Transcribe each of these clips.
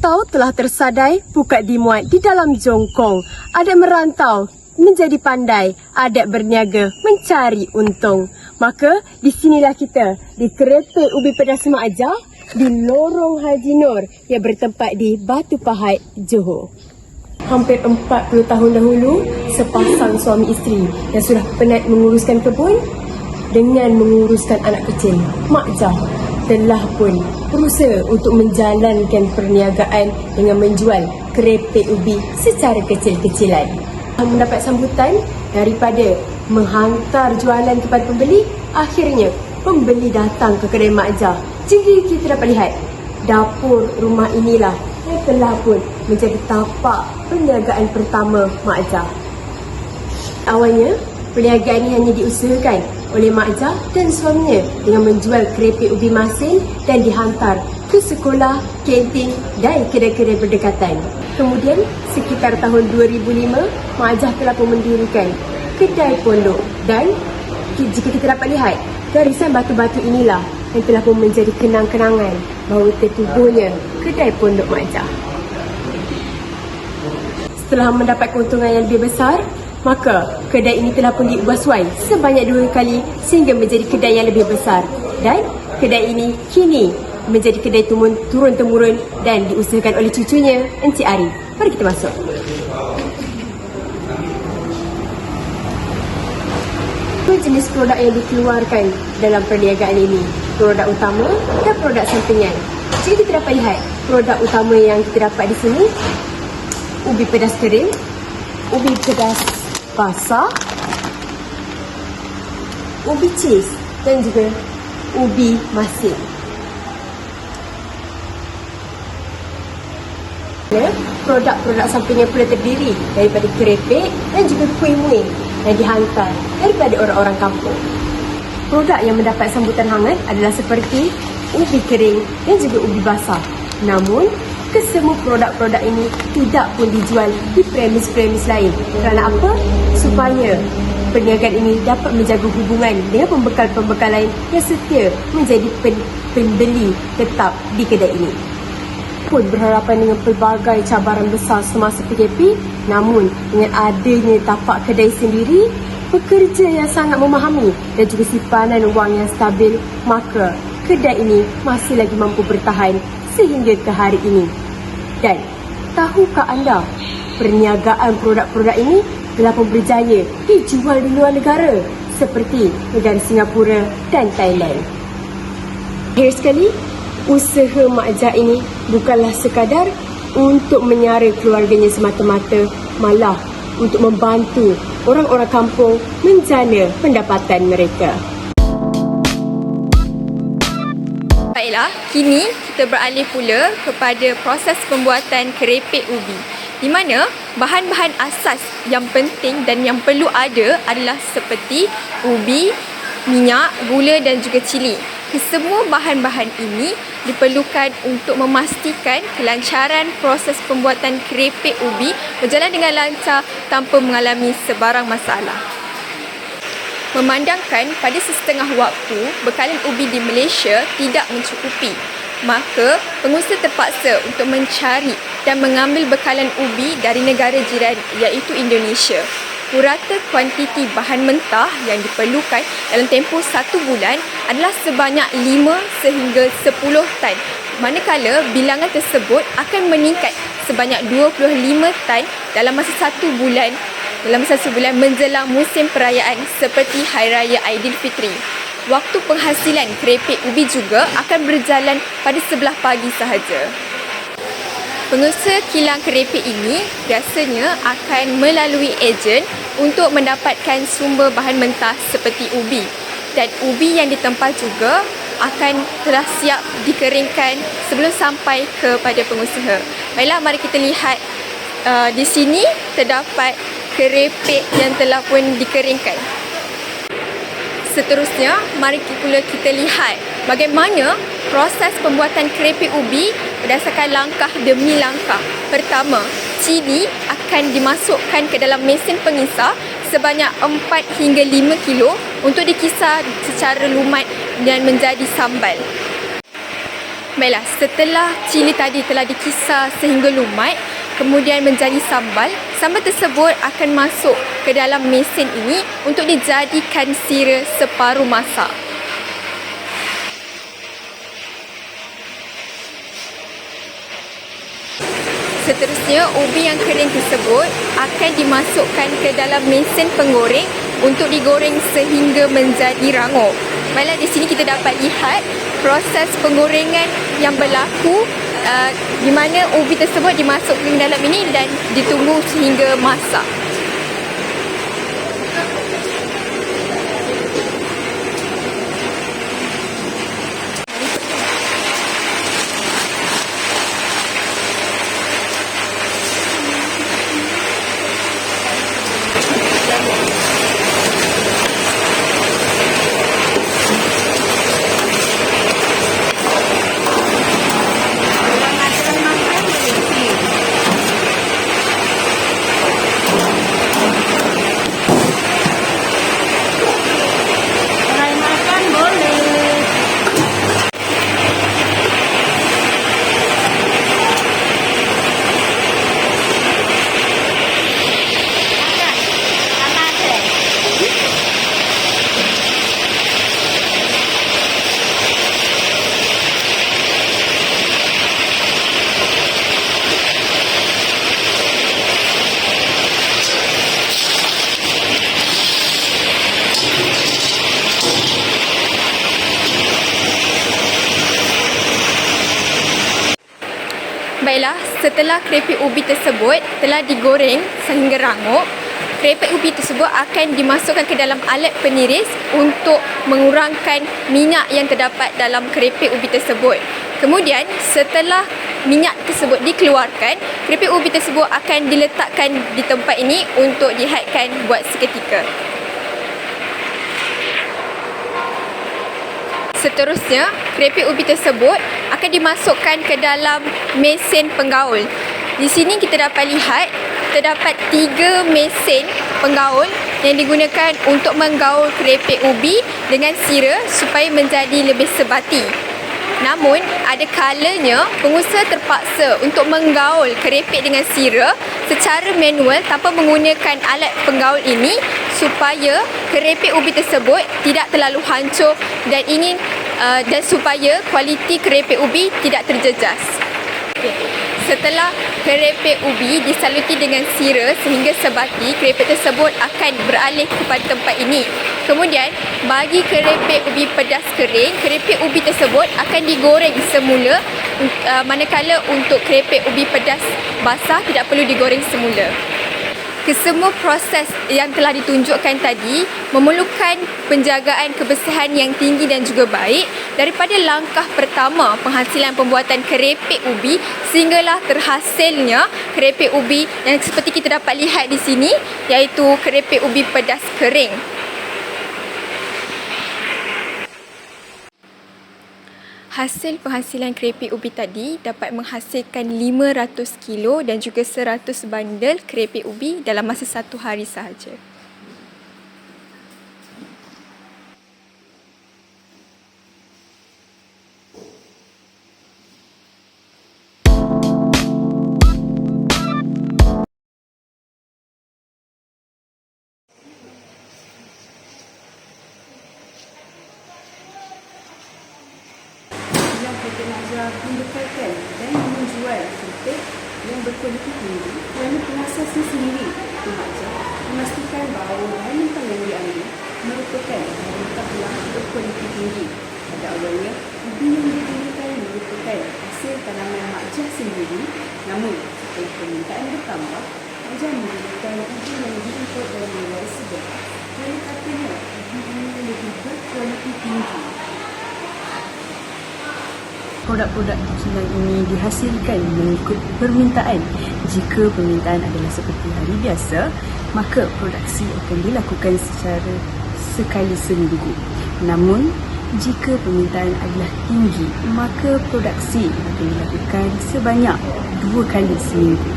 merantau telah tersadai, pukat dimuat di dalam jongkong. Adik merantau menjadi pandai, adik berniaga mencari untung. Maka di sinilah kita di kereta ubi pedas Mak Ajah di lorong Haji Nur yang bertempat di Batu Pahat, Johor. Hampir 40 tahun dahulu, sepasang suami isteri yang sudah penat menguruskan kebun dengan menguruskan anak kecil, Mak Ajah telah pun berusaha untuk menjalankan perniagaan dengan menjual kerepek ubi secara kecil-kecilan. Mendapat sambutan daripada menghantar jualan kepada pembeli, akhirnya pembeli datang ke kedai Mak Ajah. Jadi kita dapat lihat dapur rumah inilah yang telah pun menjadi tapak perniagaan pertama Mak Ajah. Awalnya, perniagaan ini hanya diusahakan oleh Mak Ajah dan suaminya dengan menjual kerepek ubi masin dan dihantar ke sekolah, kantin dan kedai-kedai berdekatan. Kemudian, sekitar tahun 2005, Mak Ajah telah pun mendirikan kedai pondok dan jika kita dapat lihat, garisan batu-batu inilah yang telah pun menjadi kenang-kenangan bahawa tertubuhnya kedai pondok Mak Ajah. Setelah mendapat keuntungan yang lebih besar, maka kedai ini telah pun diubah suai sebanyak 2 kali sehingga menjadi kedai yang lebih besar. Dan kedai ini kini menjadi kedai turun-temurun dan diusahakan oleh cucunya, Encik Ari. Mari kita masuk. Dua jenis produk yang dikeluarkan dalam perniagaan ini, produk utama dan produk sampingan. Jika kita dapat lihat, produk utama yang kita dapat di sini, ubi pedas kering, ubi pedas basah, ubi cheese dan juga ubi masin. Produk-produk sampingan pula terdiri daripada kerepek dan juga kuih muih yang dihantar daripada orang-orang kampung. Produk yang mendapat sambutan hangat adalah seperti ubi kering dan juga ubi basah. Namun, kesemua produk-produk ini tidak pun dijual di premis-premis lain. Kerana apa? Supaya perniagaan ini dapat menjaga hubungan dengan pembekal-pembekal lain yang setia menjadi pembeli tetap di kedai ini. Pun berhadapan dengan pelbagai cabaran besar semasa PKP, namun dengan adanya tapak kedai sendiri, pekerja yang sangat memahami dan juga simpanan wang yang stabil, maka kedai ini masih lagi mampu bertahan sehingga ke hari ini. Dan tahukah anda, perniagaan produk-produk ini telah pun berjaya dijual di luar negara seperti negara Singapura dan Thailand. Akhir sekali, usaha Mak Ajah ini bukanlah sekadar untuk menyara keluarganya semata-mata, malah untuk membantu orang-orang kampung menjana pendapatan mereka. Baiklah, kini kita beralih pula kepada proses pembuatan kerepek ubi, di mana bahan-bahan asas yang penting dan yang perlu ada adalah seperti ubi, minyak, gula dan juga cili. Kesemua bahan-bahan ini diperlukan untuk memastikan kelancaran proses pembuatan kerepek ubi berjalan dengan lancar tanpa mengalami sebarang masalah. Memandangkan pada setengah waktu bekalan ubi di Malaysia tidak mencukupi, maka pengusaha terpaksa untuk mencari dan mengambil bekalan ubi dari negara jiran iaitu Indonesia. Purata kuantiti bahan mentah yang diperlukan dalam tempoh 1 bulan adalah sebanyak 5 sehingga 10 tan, manakala bilangan tersebut akan meningkat sebanyak 25 tan dalam masa 1 bulan menjelang musim perayaan seperti Hari Raya Aidilfitri. Waktu penghasilan kerepek ubi juga akan berjalan pada sebelah pagi sahaja. Pengusaha kilang kerepek ini biasanya akan melalui ejen untuk mendapatkan sumber bahan mentah seperti ubi. Dan ubi yang ditempah juga akan telah siap dikeringkan sebelum sampai kepada pengusaha. Baiklah, mari kita lihat di sini terdapat kerepek yang telah pun dikeringkan. Seterusnya, mari pula kita lihat bagaimana proses pembuatan kerepek ubi berdasarkan langkah demi langkah. Pertama, cili akan dimasukkan ke dalam mesin pengisar sebanyak 4 hingga 5 kilo untuk dikisar secara lumat dan menjadi sambal. Baiklah, setelah cili tadi telah dikisar sehingga lumat, kemudian menjadi sambal, sambal tersebut akan masuk ke dalam mesin ini untuk dijadikan sira separuh masak. Seterusnya, ubi yang kering tersebut akan dimasukkan ke dalam mesin penggoreng untuk digoreng sehingga menjadi rangup. Baiklah, di sini kita dapat lihat proses penggorengan yang berlaku di mana ubi tersebut dimasukkan ke dalam ini dan ditunggu sehingga masak. Baiklah, setelah keripik ubi tersebut telah digoreng sehingga rangup, keripik ubi tersebut akan dimasukkan ke dalam alat peniris untuk mengurangkan minyak yang terdapat dalam keripik ubi tersebut. Kemudian, setelah minyak tersebut dikeluarkan, keripik ubi tersebut akan diletakkan di tempat ini untuk dihadkan buat seketika. Seterusnya, keripik ubi tersebut akan dimasukkan ke dalam mesin penggaul. Di sini kita dapat lihat terdapat 3 mesin penggaul yang digunakan untuk menggaul keripik ubi dengan sira supaya menjadi lebih sebati. Namun, ada kalanya pengusaha terpaksa untuk menggaul keripik dengan sira secara manual tanpa menggunakan alat penggaul ini supaya keripik ubi tersebut tidak terlalu hancur dan supaya kualiti keripik ubi tidak terjejas. Setelah keripik ubi disaluti dengan sira sehingga sebati, keripik tersebut akan beralih kepada tempat ini. Kemudian, bagi keripik ubi pedas kering, keripik ubi tersebut akan digoreng semula, manakala untuk keripik ubi pedas basah tidak perlu digoreng semula. Kesemua proses yang telah ditunjukkan tadi memerlukan penjagaan kebersihan yang tinggi dan juga baik daripada langkah pertama penghasilan pembuatan keripik ubi sehinggalah terhasilnya keripik ubi yang seperti kita dapat lihat di sini, iaitu keripik ubi pedas kering. Hasil penghasilan keripik ubi tadi dapat menghasilkan 500 kilo dan juga 100 bandel keripik ubi dalam masa 1 hari sahaja. Pengajar membekalkan dan menjual keripik yang berkualiti tinggi kerana proses sendiri pengajar memastikan bahawa bahan mentah yang diambil merupakan bahan mentah yang berkualiti tinggi. Pada awalnya, ubi yang digunakan merupakan hasil tanaman makjah sendiri, namun setelah permintaan bertambah, makjah menggunakan ubi yang diimport dari negara sebelah kerana katanya ubi ini lebih berkualiti tinggi. Produk-produk kilang ini dihasilkan mengikut permintaan. Jika permintaan adalah seperti hari biasa, maka produksi akan dilakukan secara sekali seminggu. Namun, jika permintaan adalah tinggi, maka produksi akan dilakukan sebanyak 2 kali seminggu.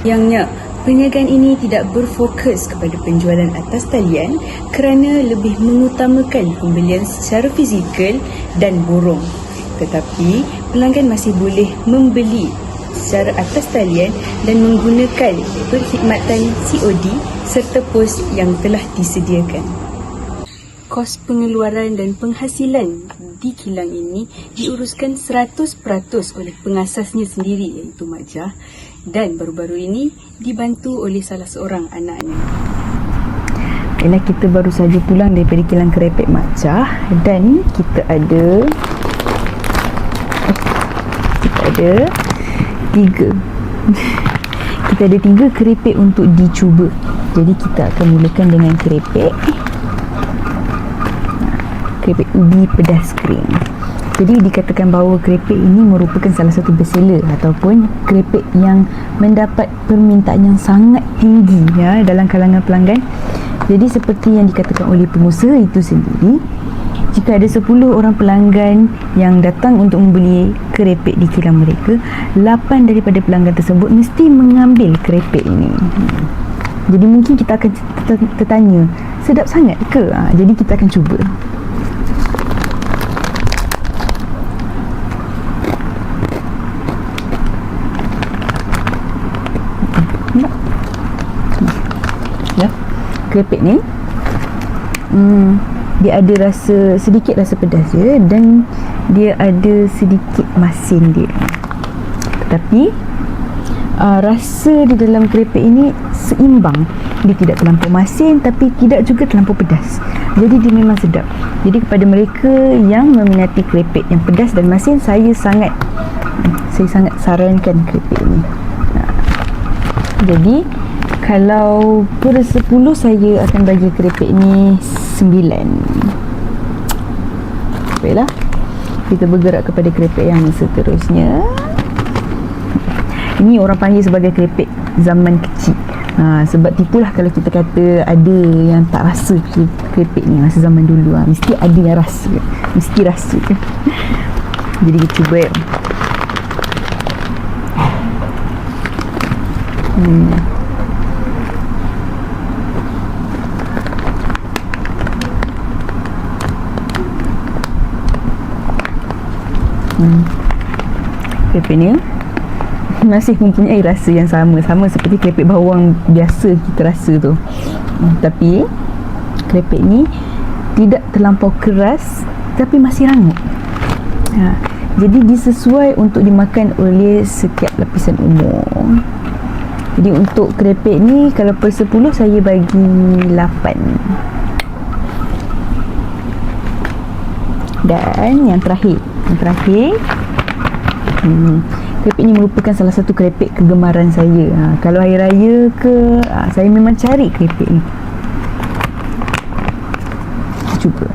Sayangnya, perniagaan ini tidak berfokus kepada penjualan atas talian kerana lebih mengutamakan pembelian secara fizikal dan borong. Tetapi pelanggan masih boleh membeli secara atas talian dan menggunakan perkhidmatan COD serta pos yang telah disediakan. Kos pengeluaran dan penghasilan di kilang ini diuruskan 100% oleh pengasasnya sendiri iaitu Mak Jah, dan baru-baru ini dibantu oleh salah seorang anaknya. Ialah kita baru saja pulang daripada kilang kerepek Mak Jah dan kita ada 3 kita ada 3 kerepek untuk dicuba. Jadi kita akan mulakan dengan kerepek ubi pedas kering. Jadi dikatakan bahawa kerepek ini merupakan salah satu bestseller ataupun kerepek yang mendapat permintaan yang sangat tinggi ya dalam kalangan pelanggan. Jadi seperti yang dikatakan oleh pengusaha itu sendiri, jika ada 10 orang pelanggan yang datang untuk membeli kerepek di kilang mereka, 8 daripada pelanggan tersebut mesti mengambil kerepek ini. Jadi mungkin kita akan tertanya, sedap sangat ke? Jadi kita akan cuba. Ya, kerepek ni dia ada sedikit rasa pedas je dan dia ada sedikit masin dia. Tetapi rasa di dalam kerepek ini seimbang. Dia tidak terlampau masin tapi tidak juga terlampau pedas. Jadi dia memang sedap. Jadi kepada mereka yang meminati kerepek yang pedas dan masin, saya sangat sarankan kerepek ini. Jadi kalau per 10 saya akan bagi kerepek ni 9. Baiklah, kita bergerak kepada kerepek yang seterusnya. Ini orang panggil sebagai kerepek zaman kecil. Sebab itulah kalau kita kata ada yang tak rasa kerepek ni masa zaman dulu, mesti ada yang rasa. Mesti rasa. Jadi kita cuba ya. Kerepek ni masih mempunyai rasa yang sama seperti kerepek bawang biasa kita rasa tu. Tapi kerepek ni tidak terlampau keras tapi masih rangup. Jadi disesuai untuk dimakan oleh setiap lapisan umur. Jadi untuk kerepek ni kalau per 10 saya bagi 8. Dan yang terakhir kerepek ni merupakan salah satu kerepek kegemaran saya. Kalau hari raya ke, saya memang cari kerepek ni. Kita cuba.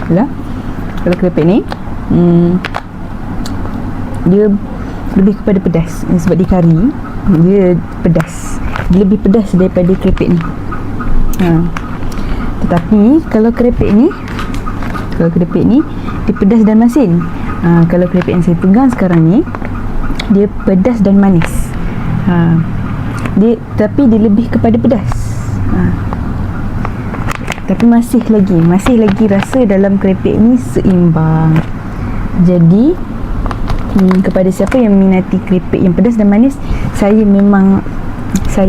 Lah, kalau kerepek ni dia lebih kepada pedas sebab dia kari. Dia pedas. Dia lebih pedas daripada kerepek ni. Tetapi kalau kerepek ni dia pedas dan masin. Kalau kerepek yang saya pegang sekarang ni dia pedas dan manis. Tapi dia lebih kepada pedas. Tapi masih lagi rasa dalam kerepek ni seimbang. Jadi kepada siapa yang minati kerepek yang pedas dan manis, saya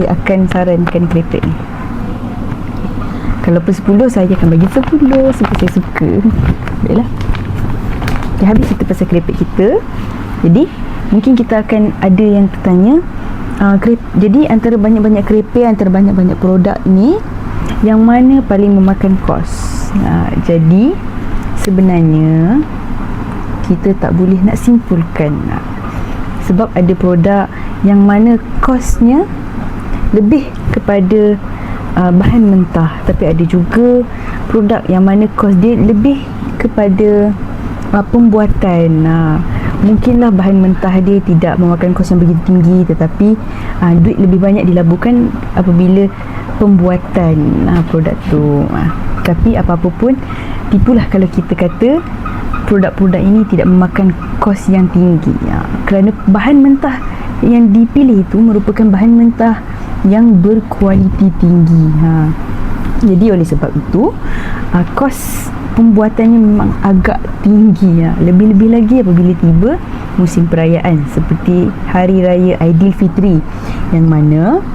akan sarankan kerepek ni. Kalau per 10 saya akan bagi 10 sebab saya suka. Baiklah, dah habis kita pasal kerepek kita. Jadi mungkin kita akan ada yang tertanya, jadi antara banyak-banyak kerepek, antara banyak-banyak produk ni, yang mana paling memakan kos? Jadi sebenarnya kita tak boleh nak simpulkan, sebab ada produk yang mana kosnya lebih kepada bahan mentah, tapi ada juga produk yang mana kos dia lebih kepada pembuatan. Mungkinlah bahan mentah dia tidak memakan kos yang begitu tinggi, tetapi duit lebih banyak dilaburkan apabila pembuatan produk tu. Tapi apa-apa pun, tipulah kalau kita kata produk-produk ini tidak memakan kos yang tinggi, kerana bahan mentah yang dipilih itu merupakan bahan mentah yang berkualiti tinggi. Jadi oleh sebab itu kos pembuatannya memang agak tinggi. Lebih-lebih lagi apabila tiba musim perayaan seperti Hari Raya Aidilfitri, yang mana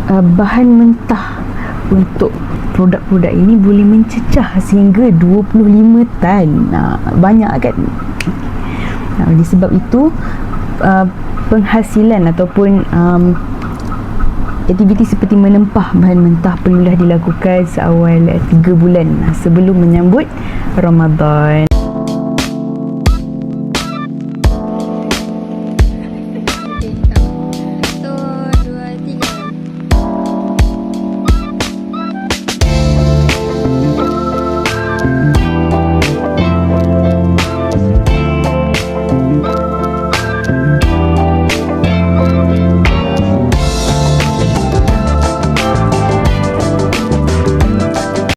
bahan mentah untuk produk-produk ini boleh mencecah sehingga 25 tan. Banyak kan? Oleh sebab itu penghasilan ataupun aktiviti seperti menempah bahan mentah perlulah dilakukan seawal 3 bulan sebelum menyambut Ramadan.